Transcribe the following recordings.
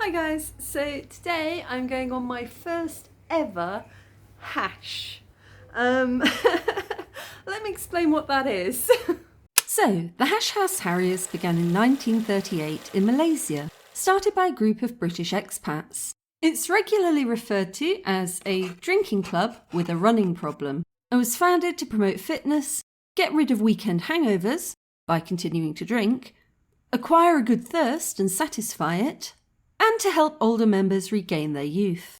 Hi guys, so today I'm going on my first ever hash. Let me explain what that is. So, the Hash House Harriers began in 1938 in Malaysia, started by a group of British expats. It's regularly referred to as a drinking club with a running problem, and was founded to promote fitness, get rid of weekend hangovers by continuing to drink, acquire a good thirst and satisfy it, and to help older members regain their youth.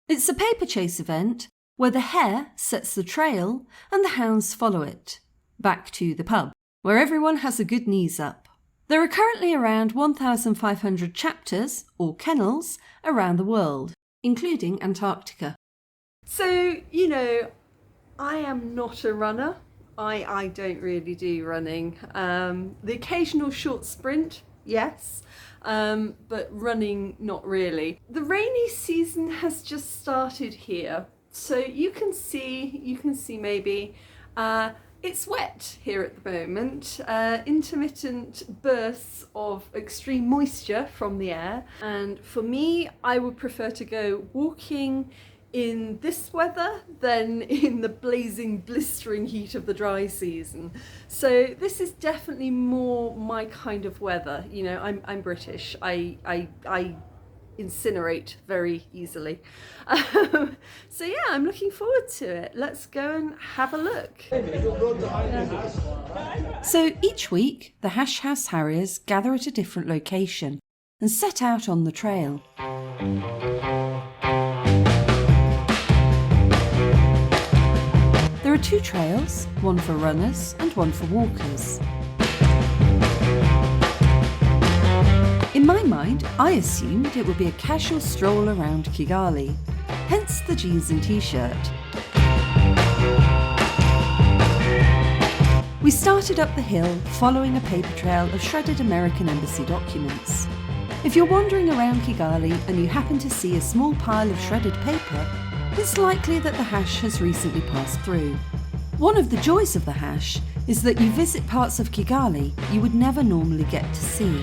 It's a paper chase event where the hare sets the trail and the hounds follow it, back to the pub, where everyone has a good knees up. There are currently around 1,500 chapters, or kennels, around the world, including Antarctica. So, I am not a runner. I don't really do running. The occasional short sprint, yes, but running, not really. The rainy season has just started here, so you can see maybe it's wet here at the moment. Intermittent bursts of extreme moisture from the air, and for me, I would prefer to go walking in this weather than in the blazing, blistering heat of the dry season. So this is definitely more my kind of weather. I'm British. I incinerate very easily. So yeah, I'm looking forward to it. Let's go and have a look. So each week, the Hash House Harriers gather at a different location and set out on the trail. There are two trails, one for runners and one for walkers. In my mind, I assumed it would be a casual stroll around Kigali, hence the jeans and t-shirt. We started up the hill following a paper trail of shredded American Embassy documents. If you're wandering around Kigali and you happen to see a small pile of shredded paper, it's likely that the hash has recently passed through. One of the joys of the hash is that you visit parts of Kigali you would never normally get to see.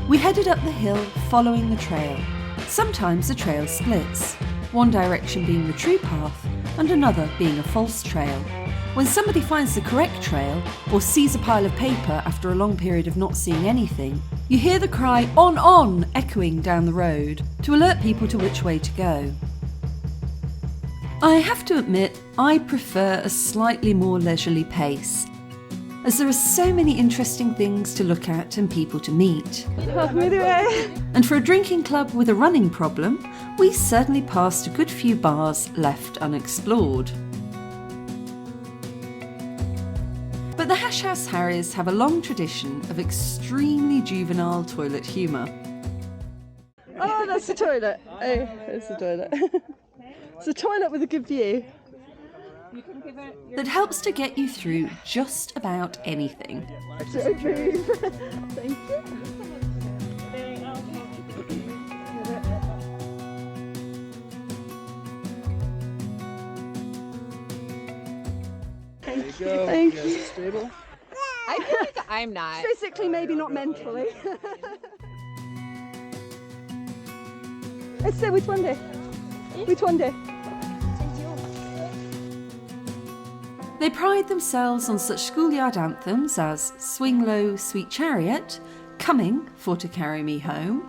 We headed up the hill following the trail. Sometimes the trail splits, one direction being the true path and another being a false trail. When somebody finds the correct trail or sees a pile of paper after a long period of not seeing anything, you hear the cry on echoing down the road to alert people to which way to go. I have to admit, I prefer a slightly more leisurely pace, as there are so many interesting things to look at and people to meet. And for a drinking club with a running problem, we certainly passed a good few bars left unexplored. But the Hash House Harriers have a long tradition of extremely juvenile toilet humour. Oh, that's the toilet. Oh, there's the toilet. It's a toilet with a good view. That helps to get you through just about anything. Thank you. Thank you. Stable? I feel like I'm not. Physically, maybe not mentally. Let's say which one day? Which one day? They pride themselves on such schoolyard anthems as Swing Low, Sweet Chariot, Coming for to Carry Me Home,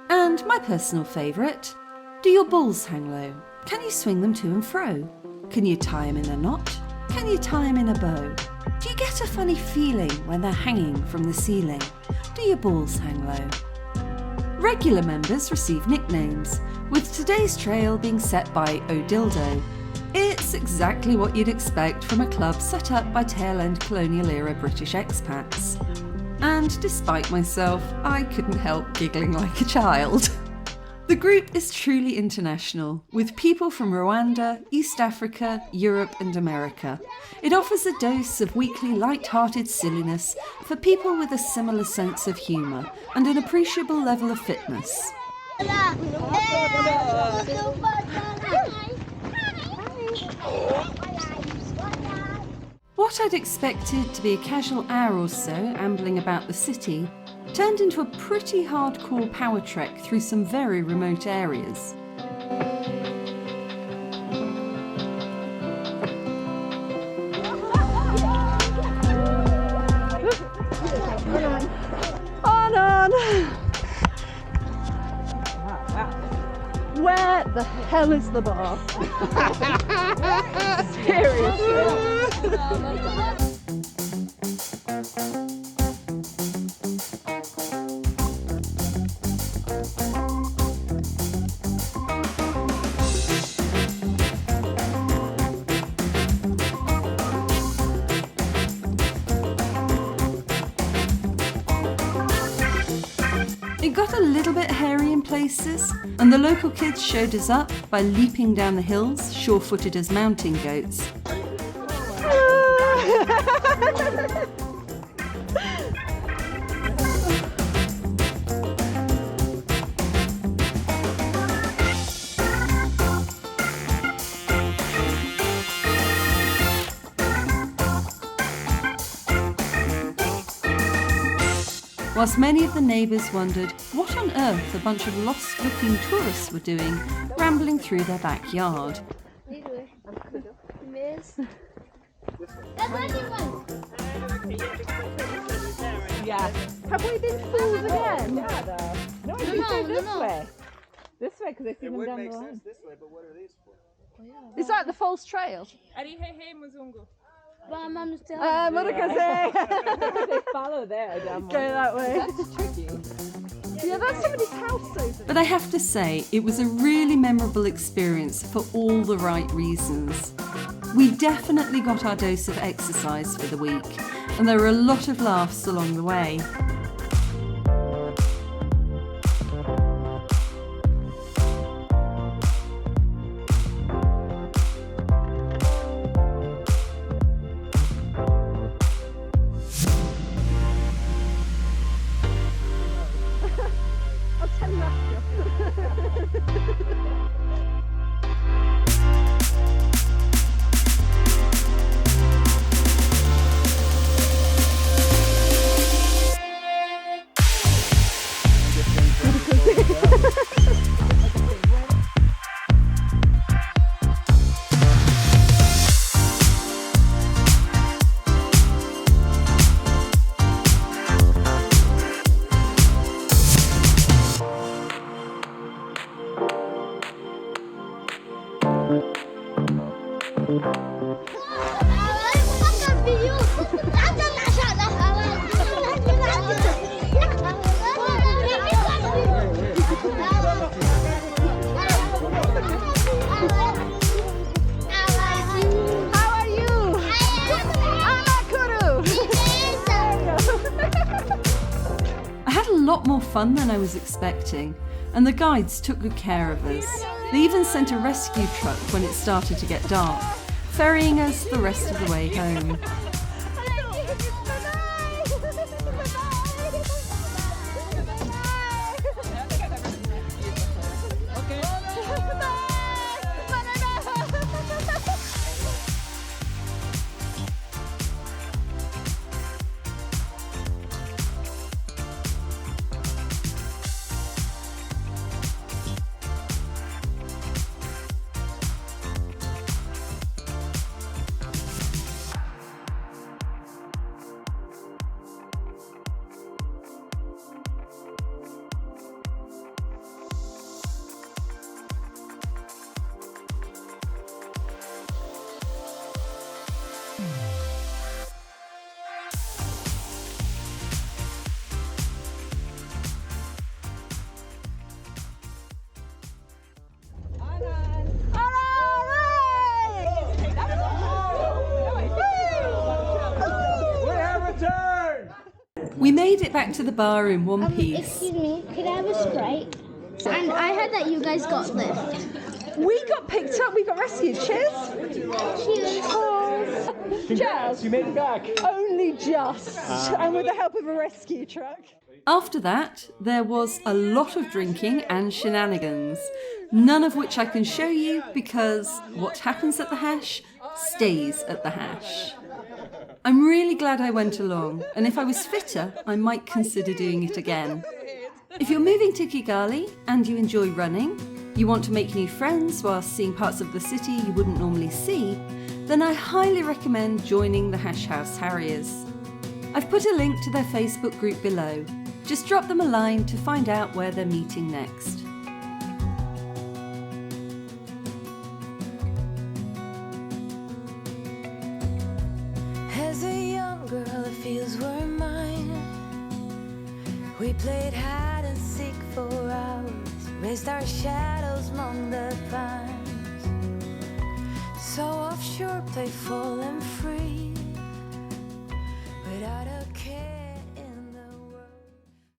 and my personal favourite, Do Your Balls Hang Low? Can you swing them to and fro? Can you tie them in a knot? Can you tie them in a bow? Do you get a funny feeling when they're hanging from the ceiling? Do your balls hang low? Regular members receive nicknames, with today's trail being set by O'Dildo. It's exactly what you'd expect from a club set up by tail-end colonial-era British expats. And despite myself, I couldn't help giggling like a child. The group is truly international, with people from Rwanda, East Africa, Europe and America. It offers a dose of weekly light-hearted silliness for people with a similar sense of humour and an appreciable level of fitness. What I'd expected to be a casual hour or so ambling about the city turned into a pretty hardcore power trek through some very remote areas. On! Where the hell is the bar? Seriously. It got a little bit hairy in places, and the local kids showed us up by leaping down the hills, sure-footed as mountain goats. Whilst many of the neighbours wondered what on earth a bunch of lost-looking tourists were doing, rambling through their backyard. Yeah. Have we been fooled again? No, I think they're this way. This way, because I see It them would down make the line. sense this way, but what are these for? Is that the false trail? They follow there down Go that way. That's tricky. Yeah, that's somebody's house over there. But I have to say, it was a really memorable experience for all the right reasons. We definitely got our dose of exercise for the week, and there were a lot of laughs along the way. I'll tell you after. How are you? I had a lot more fun than I was expecting, and the guides took good care of us. They even sent a rescue truck when it started to get dark, ferrying us the rest of the way home. We made it back to the bar in one piece. Excuse me, could I have a Sprite? And I heard that you guys got lift. We got picked up, we got rescued. Cheers. Cheers. Jazz, You made it back. only just, and with the help of a rescue truck. After that, there was a lot of drinking and shenanigans, none of which I can show you because what happens at the Hash stays at the Hash. I'm really glad I went along, and if I was fitter, I might consider doing it again. If you're moving to Kigali and you enjoy running, you want to make new friends whilst seeing parts of the city you wouldn't normally see, then I highly recommend joining the Hash House Harriers. I've put a link to their Facebook group below. Just drop them a line to find out where they're meeting next. As a young girl, the fields were mine. We played hide and seek for hours, raised our shadows among the pines. So offshore, playful and free.